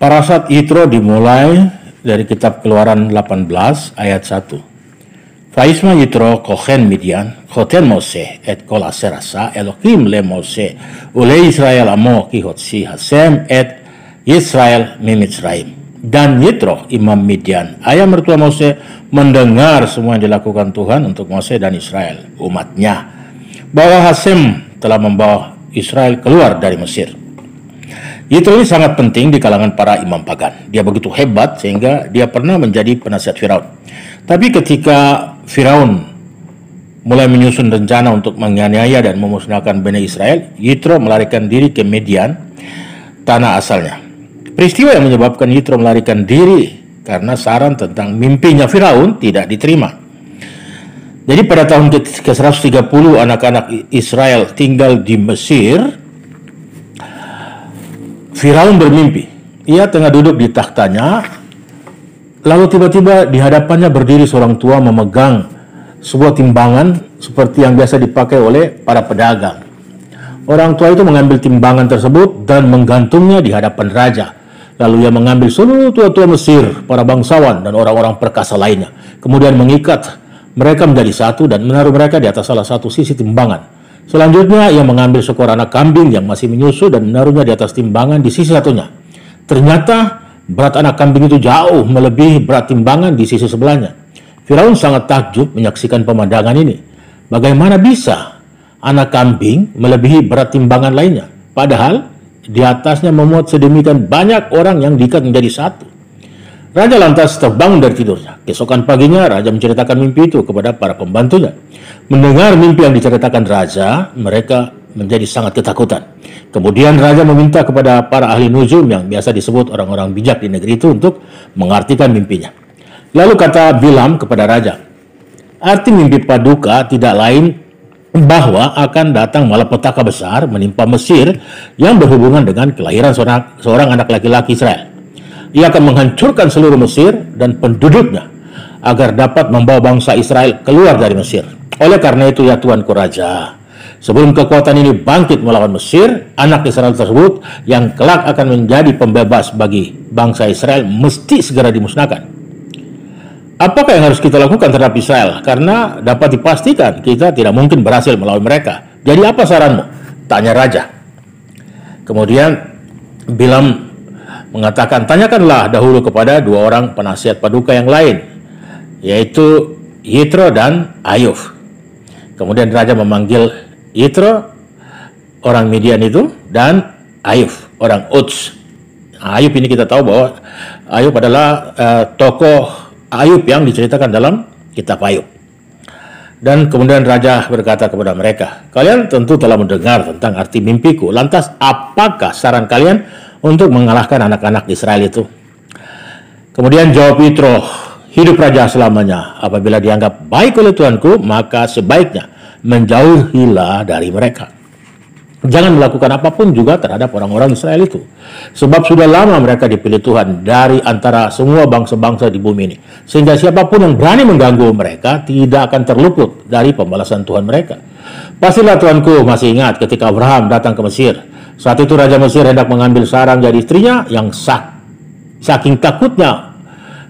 Parasat Yitro dimulai dari kitab Keluaran 18 ayat 1. Vaisma Yitro kohen Midian, koten Mose et kol aser asa Elohim le Mose ule Israel amo ki hotsi hasem et Israel mimitzraim. Dan Yitro imam Midian, ayah mertua Mose, mendengar semua yang dilakukan Tuhan untuk Mose dan Israel, umatnya, bahwa Hasem telah membawa Israel keluar dari Mesir. Yitro ini sangat penting di kalangan para imam pagan. Dia begitu hebat sehingga dia pernah menjadi penasihat Firaun. Tapi ketika Firaun mulai menyusun rencana untuk menganiaya dan memusnahkan Bani Israel, Yitro melarikan diri ke Midian, tanah asalnya. Peristiwa yang menyebabkan Yitro melarikan diri karena saran tentang mimpinya Firaun tidak diterima. Jadi pada tahun ke-130 anak-anak Israel tinggal di Mesir. Firaun bermimpi. Ia tengah duduk di takhtanya, lalu tiba-tiba di hadapannya berdiri seorang tua memegang sebuah timbangan seperti yang biasa dipakai oleh para pedagang. Orang tua itu mengambil timbangan tersebut dan menggantungnya di hadapan raja. Lalu ia mengambil seluruh tua-tua Mesir, para bangsawan dan orang-orang perkasa lainnya. Kemudian mengikat mereka menjadi satu dan menaruh mereka di atas salah satu sisi timbangan. Selanjutnya ia mengambil seekor anak kambing yang masih menyusu dan menaruhnya di atas timbangan di sisi satunya. Ternyata berat anak kambing itu jauh melebihi berat timbangan di sisi sebelahnya. Firaun sangat takjub menyaksikan pemandangan ini. Bagaimana bisa anak kambing melebihi berat timbangan lainnya? Padahal di atasnya memuat sedemikian banyak orang yang diikat menjadi satu. Raja lantas terbangun dari tidurnya. Keesokan paginya raja menceritakan mimpi itu kepada para pembantunya. Mendengar mimpi yang diceritakan raja, mereka menjadi sangat ketakutan. Kemudian raja meminta kepada para ahli nujum yang biasa disebut orang-orang bijak di negeri itu untuk mengartikan mimpinya. Lalu kata Bilam kepada raja, arti mimpi paduka tidak lain bahwa akan datang malapetaka besar menimpa Mesir yang berhubungan dengan kelahiran seorang anak laki-laki Israel. Ia akan menghancurkan seluruh Mesir dan penduduknya agar dapat membawa bangsa Israel keluar dari Mesir. Oleh karena itu ya Tuanku Raja, sebelum kekuatan ini bangkit melawan Mesir, anak Israel tersebut yang kelak akan menjadi pembebas bagi bangsa Israel mesti segera dimusnahkan. Apakah yang harus kita lakukan terhadap Israel? Karena dapat dipastikan kita tidak mungkin berhasil melawan mereka. Jadi apa saranmu? Tanya raja. Kemudian Bilam mengatakan, tanyakanlah dahulu kepada dua orang penasihat paduka yang lain, yaitu Yitro dan Ayub. Kemudian raja memanggil Yitro, orang Midian itu, dan Ayub, orang Uts. Ayub ini kita tahu bahwa Ayub adalah tokoh Ayub yang diceritakan dalam kitab Ayub. Dan kemudian raja berkata kepada mereka, kalian tentu telah mendengar tentang arti mimpiku. Lantas apakah saran kalian untuk mengalahkan anak-anak Israel itu? Kemudian jawab Yitro, hidup raja selamanya. Apabila dianggap baik oleh Tuanku, maka sebaiknya menjauhilah dari mereka. Jangan melakukan apapun juga terhadap orang-orang Israel itu. Sebab sudah lama mereka dipilih Tuhan dari antara semua bangsa-bangsa di bumi ini. Sehingga siapapun yang berani mengganggu mereka tidak akan terluput dari pembalasan Tuhan mereka. Pastilah Tuanku masih ingat ketika Abraham datang ke Mesir. Saat itu Raja Mesir hendak mengambil Sarah jadi istrinya yang saking takutnya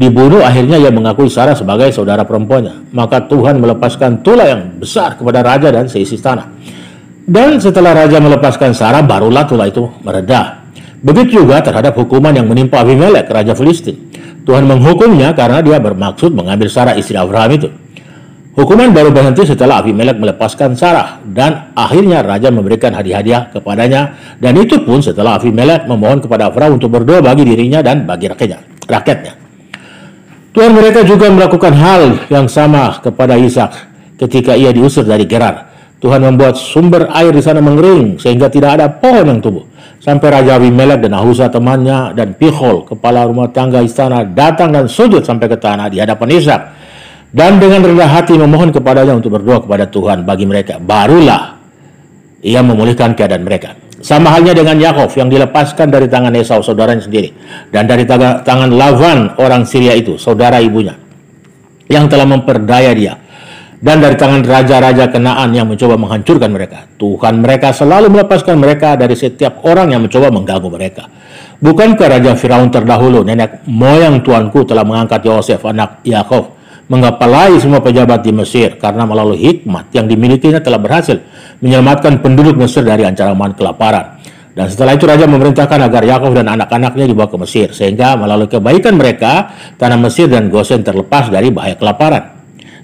dibunuh, akhirnya ia mengakui Sarah sebagai saudara perempuannya. Maka Tuhan melepaskan tulah yang besar kepada raja dan seisi tanah. Dan setelah raja melepaskan Sarah, barulah tulah itu mereda. Begitu juga terhadap hukuman yang menimpa Abimelek, raja Filistin. Tuhan menghukumnya karena dia bermaksud mengambil Sarah istri Abraham itu. Hukuman baru berhenti setelah Abimelek melepaskan Sarah, dan akhirnya raja memberikan hadiah-hadiah kepadanya, dan itu pun setelah Abimelek memohon kepada Abraham untuk berdoa bagi dirinya dan bagi rakyatnya. Tuhan mereka juga melakukan hal yang sama kepada Ishak ketika ia diusir dari Gerar. Tuhan membuat sumber air di sana mengering sehingga tidak ada pohon yang tumbuh. Sampai Raja Abimelek dan Ahuzah temannya dan Pichol, kepala rumah tangga istana, datang dan sujud sampai ke tanah di hadapan Ishak. Dan dengan rendah hati memohon kepadanya untuk berdoa kepada Tuhan bagi mereka. Barulah ia memulihkan keadaan mereka. Sama halnya dengan Yakov yang dilepaskan dari tangan Esau, saudaranya sendiri. Dan dari tangan Lavan, orang Syria itu, saudara ibunya, yang telah memperdaya dia. Dan dari tangan raja-raja Kanaan yang mencoba menghancurkan mereka. Tuhan mereka selalu melepaskan mereka dari setiap orang yang mencoba mengganggu mereka. Bukankah Raja Firaun terdahulu, nenek moyang tuanku, telah mengangkat Yosef, anak Yakov, mengepalai semua pejabat di Mesir, karena melalui hikmat yang dimilikinya telah berhasil menyelamatkan penduduk Mesir dari ancaman kelaparan. Dan setelah itu Raja memerintahkan agar Yakov dan anak-anaknya dibawa ke Mesir, sehingga melalui kebaikan mereka, tanah Mesir dan Gosen terlepas dari bahaya kelaparan.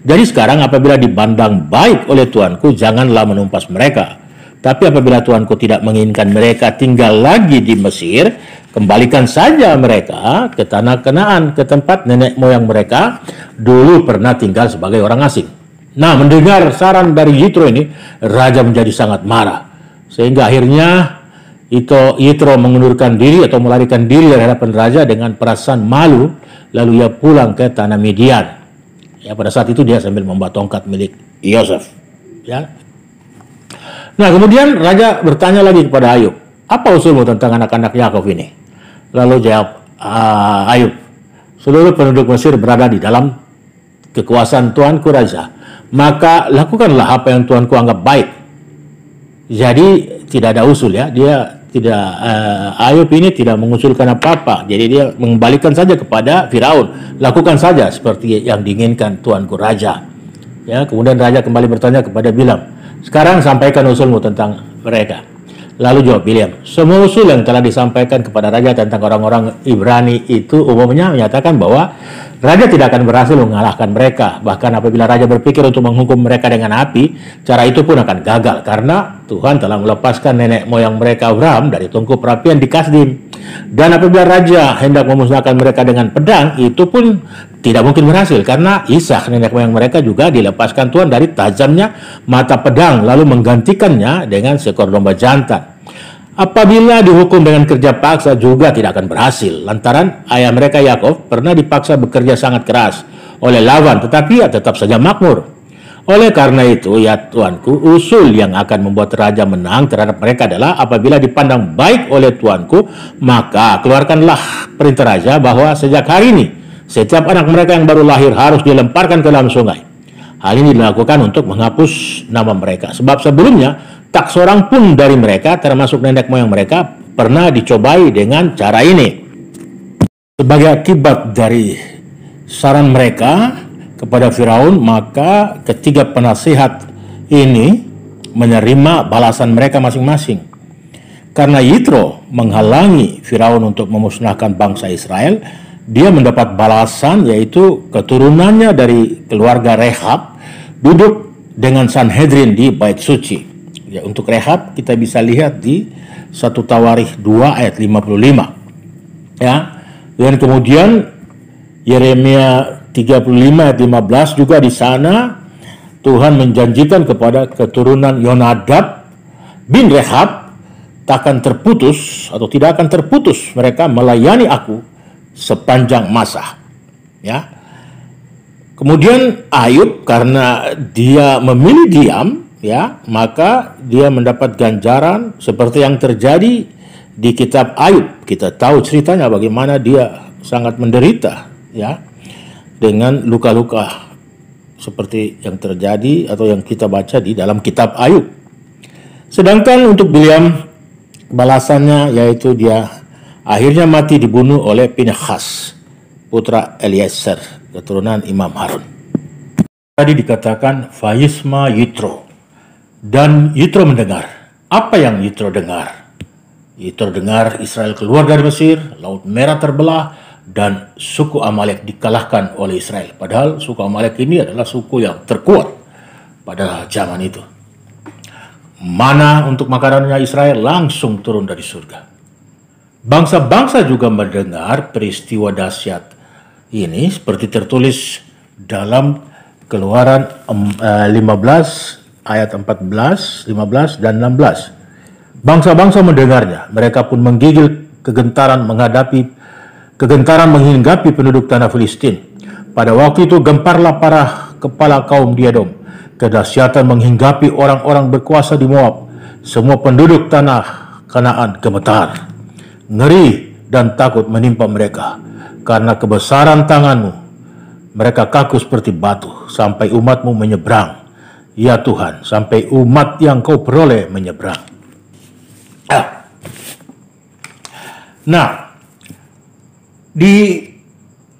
Jadi sekarang apabila dipandang baik oleh tuanku, janganlah menumpas mereka. Tapi apabila tuanku tidak menginginkan mereka tinggal lagi di Mesir, kembalikan saja mereka ke tanah Kanaan, ke tempat nenek moyang mereka dulu pernah tinggal sebagai orang asing. Nah, mendengar saran dari Yitro ini, Raja menjadi sangat marah. Sehingga akhirnya Yitro mengundurkan diri atau melarikan diri dari hadapan Raja dengan perasaan malu, lalu ia pulang ke tanah Midian. Ya, pada saat itu dia sambil membawa tongkat milik Yosef. Ya. Nah, kemudian Raja bertanya lagi kepada Ayub, apa usulmu tentang anak-anak Yakov ini? Lalu jawab Ayub, seluruh penduduk Mesir berada di dalam kekuasaan tuanku Raja, maka lakukanlah apa yang tuanku anggap baik. Jadi tidak ada usul ya, Ayub ini tidak mengusulkan apa-apa, jadi dia mengembalikan saja kepada Firaun, lakukan saja seperti yang diinginkan tuanku Raja. Ya, kemudian Raja kembali bertanya kepada Bilam, sekarang sampaikan usulmu tentang mereka. Lalu jawab Bilam, semua usul yang telah disampaikan kepada Raja tentang orang-orang Ibrani itu umumnya menyatakan bahwa Raja tidak akan berhasil mengalahkan mereka. Bahkan apabila Raja berpikir untuk menghukum mereka dengan api, cara itu pun akan gagal karena Tuhan telah melepaskan nenek moyang mereka Abraham dari tungku perapian di Kasdim. Dan apabila Raja hendak memusnahkan mereka dengan pedang, itu pun tidak mungkin berhasil karena Ishak nenek moyang mereka juga dilepaskan Tuhan dari tajamnya mata pedang lalu menggantikannya dengan seekor domba jantan. Apabila dihukum dengan kerja paksa juga tidak akan berhasil lantaran ayah mereka Yakov pernah dipaksa bekerja sangat keras oleh Laban, tetapi ia tetap saja makmur. Oleh karena itu, ya tuanku, usul yang akan membuat Raja menang terhadap mereka adalah apabila dipandang baik oleh tuanku, maka keluarkanlah perintah Raja bahwa sejak hari ini setiap anak mereka yang baru lahir harus dilemparkan ke dalam sungai. Hal ini dilakukan untuk menghapus nama mereka, sebab sebelumnya tak seorang pun dari mereka, termasuk nenek moyang mereka, pernah dicobai dengan cara ini. Sebagai akibat dari saran mereka kepada Firaun, maka ketiga penasihat ini menerima balasan mereka masing-masing. Karena Yitro menghalangi Firaun untuk memusnahkan bangsa Israel, dia mendapat balasan yaitu keturunannya dari keluarga Rehab duduk dengan Sanhedrin di Bait Suci. Ya, untuk Rehab kita bisa lihat di 1 Tawarikh 2 ayat 55. Ya. Dan kemudian Yeremia 35 ayat 15 juga di sana Tuhan menjanjikan kepada keturunan Yonadab bin Rehab takkan terputus atau tidak akan terputus mereka melayani aku sepanjang masa. Ya. Kemudian Ayub karena dia memilih diam, ya, maka dia mendapat ganjaran seperti yang terjadi di kitab Ayub. Kita tahu ceritanya bagaimana dia sangat menderita, ya, dengan luka-luka seperti yang terjadi atau yang kita baca di dalam kitab Ayub. Sedangkan untuk Bileam balasannya yaitu dia akhirnya mati dibunuh oleh Pinhas, putra Eliezer, keturunan Imam Harun. Tadi dikatakan Vayisma Yitro, dan Yitro mendengar. Apa yang Yitro dengar? Yitro dengar Israel keluar dari Mesir, Laut Merah terbelah, dan suku Amalek dikalahkan oleh Israel. Padahal suku Amalek ini adalah suku yang terkuat pada zaman itu. Mana untuk makanannya Israel langsung turun dari surga. Bangsa-bangsa juga mendengar peristiwa dahsyat ini seperti tertulis dalam Keluaran 15 ayat 14, 15 dan 16. Bangsa-bangsa mendengarnya, mereka pun menggigil kegentaran menghinggapi penduduk tanah Filistin. Pada waktu itu gemparlah para kepala kaum Edom. Kedahsyatan menghinggapi orang-orang berkuasa di Moab. Semua penduduk tanah Kanaan gemetar. Ngeri dan takut menimpa mereka karena kebesaran tanganmu. Mereka kaku seperti batu sampai umatmu menyeberang. Ya Tuhan, sampai umat yang kau peroleh menyeberang. Nah,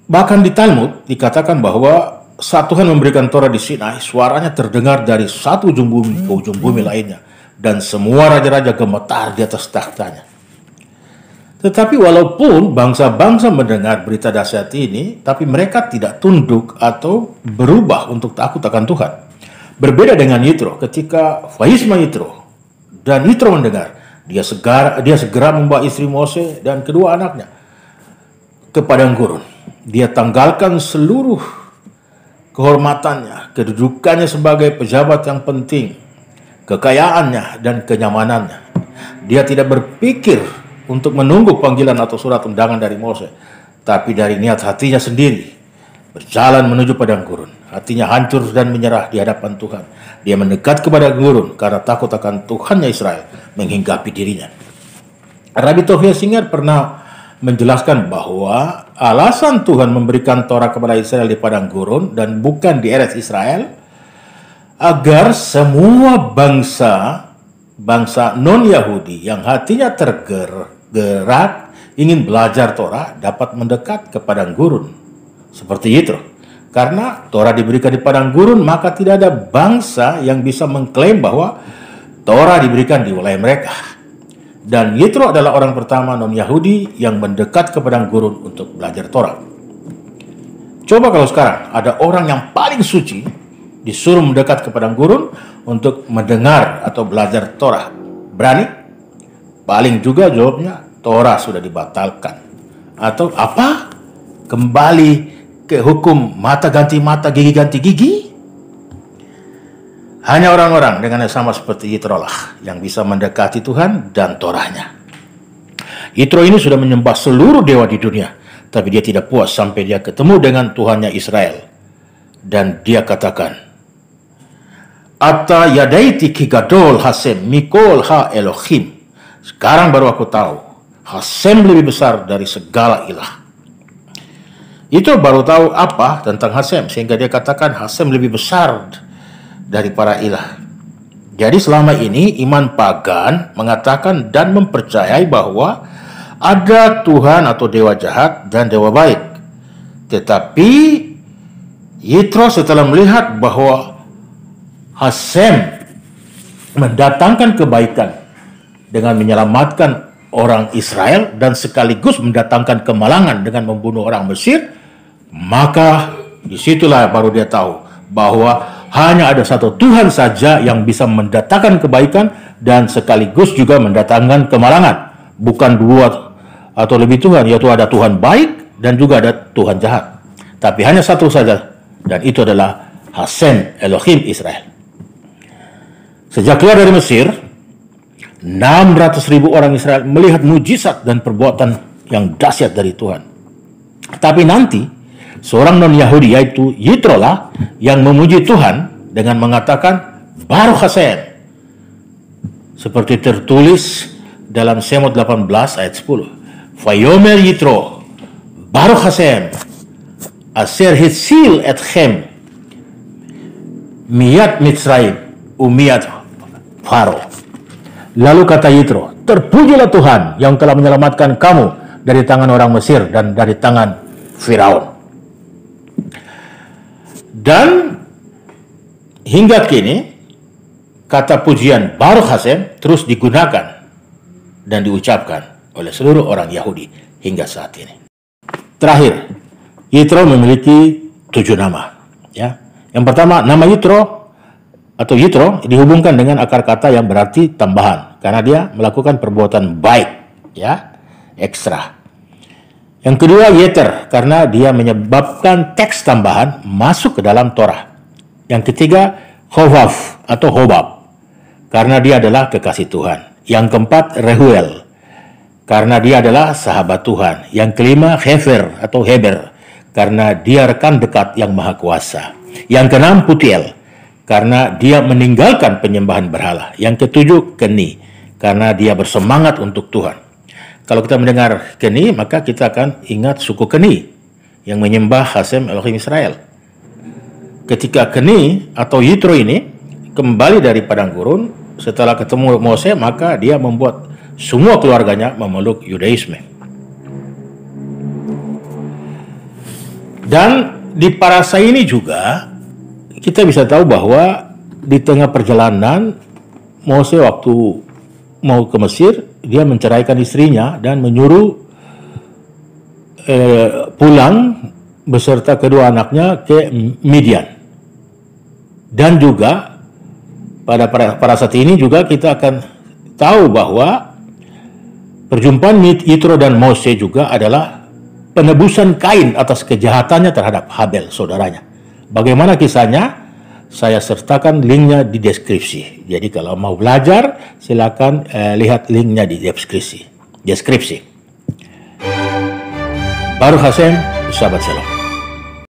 Bahkan di Talmud dikatakan bahwa saat Tuhan memberikan Torah di Sinai, suaranya terdengar dari satu ujung bumi ke ujung bumi lainnya, dan semua raja-raja gemetar di atas tahtanya. Tetapi walaupun bangsa-bangsa mendengar berita dahsyat ini, tapi mereka tidak tunduk atau berubah untuk takut akan Tuhan. Berbeda dengan Yitro, ketika Vayisma Yitro dan Yitro mendengar, dia segera membawa istri Mose dan kedua anaknya ke padang gurun. Dia tanggalkan seluruh kehormatannya, kedudukannya sebagai pejabat yang penting, kekayaannya dan kenyamanannya. Dia tidak berpikir untuk menunggu panggilan atau surat undangan dari Mose, tapi dari niat hatinya sendiri berjalan menuju padang gurun. Hatinya hancur dan menyerah di hadapan Tuhan. Dia mendekat kepada gurun karena takut akan Tuhannya Israel menghinggapi dirinya. Rabbi Tovia Singer pernah menjelaskan bahwa alasan Tuhan memberikan Torah kepada Israel di padang gurun dan bukan di Eretz Israel, agar semua bangsa non-Yahudi yang hatinya tergerak ingin belajar Torah dapat mendekat ke padang gurun seperti Yitro. Karena Torah diberikan di padang gurun, maka tidak ada bangsa yang bisa mengklaim bahwa Torah diberikan di wilayah mereka. Dan Yitro adalah orang pertama non-Yahudi yang mendekat ke padang gurun untuk belajar Torah. Coba kalau sekarang ada orang yang paling suci disuruh mendekat ke padang gurun untuk mendengar atau belajar Torah. Berani? Paling juga jawabnya, Torah sudah dibatalkan. Atau apa? Kembali ke hukum mata ganti mata, gigi ganti gigi? Hanya orang-orang dengan yang sama seperti Yitro lah yang bisa mendekati Tuhan dan Torahnya. Yitro ini sudah menyembah seluruh dewa di dunia, tapi dia tidak puas sampai dia ketemu dengan Tuhannya Israel. Dan dia katakan, Ata yadaiti ki gadol Hasem mikol ha Elohim. Sekarang baru aku tahu, Hasem lebih besar dari segala ilah. Itu baru tahu apa tentang Hasem, sehingga dia katakan Hasem lebih besar dari para ilah. Jadi selama ini iman pagan mengatakan dan mempercayai bahwa ada Tuhan atau dewa jahat dan dewa baik. Tetapi Yitro setelah melihat bahwa Hasem mendatangkan kebaikan dengan menyelamatkan orang Israel dan sekaligus mendatangkan kemalangan dengan membunuh orang Mesir, maka disitulah baru dia tahu bahwa hanya ada satu Tuhan saja yang bisa mendatangkan kebaikan dan sekaligus juga mendatangkan kemalangan. Bukan dua atau lebih Tuhan, yaitu ada Tuhan baik dan juga ada Tuhan jahat. Tapi hanya satu saja, dan itu adalah Hasem Elohim Israel. Sejak keluar dari Mesir, 600.000 orang Israel melihat mujizat dan perbuatan yang dahsyat dari Tuhan. Tapi nanti seorang non-Yahudi yaitu Yitro lah yang memuji Tuhan dengan mengatakan Baruch Hasem, seperti tertulis dalam Semot 18 ayat 10. Vayomer Yitro Baruch Hasem aser hitsil etchem miyat Mitzrayim umiyat Faro. Lalu kata Yitro, terpujilah Tuhan yang telah menyelamatkan kamu dari tangan orang Mesir dan dari tangan Firaun. Dan hingga kini kata pujian Baruch Hasem terus digunakan dan diucapkan oleh seluruh orang Yahudi hingga saat ini. Terakhir, Yitro memiliki 7 nama. Ya, yang pertama nama Yitro atau Yitro dihubungkan dengan akar kata yang berarti tambahan karena dia melakukan perbuatan baik, ya, ekstra. Yang kedua Yeter karena dia menyebabkan teks tambahan masuk ke dalam Torah. Yang ketiga Hovav atau Hobab karena dia adalah kekasih Tuhan. Yang keempat Rehuel karena dia adalah sahabat Tuhan. Yang kelima Hefer atau Heber karena dia rekan dekat yang maha kuasa. Yang keenam Putiel karena dia meninggalkan penyembahan berhala. Yang ketujuh Keni karena dia bersemangat untuk Tuhan. Kalau kita mendengar Keni, maka kita akan ingat suku Keni yang menyembah Hasem Elohim Israel. Ketika Keni atau Yitro ini kembali dari padang gurun setelah ketemu Mose, maka dia membuat semua keluarganya memeluk Yudaisme. Dan di Parasa ini juga kita bisa tahu bahwa di tengah perjalanan Mose waktu mau ke Mesir, dia menceraikan istrinya dan menyuruh pulang beserta kedua anaknya ke Midian. Dan juga pada Parasat ini juga kita akan tahu bahwa perjumpaan Yitro dan Mose juga adalah penebusan Kain atas kejahatannya terhadap Habel, saudaranya. Bagaimana kisahnya? Saya sertakan linknya di deskripsi. Jadi kalau mau belajar, silakan lihat linknya di deskripsi. Baruch Hashem, Shabbat Shalom.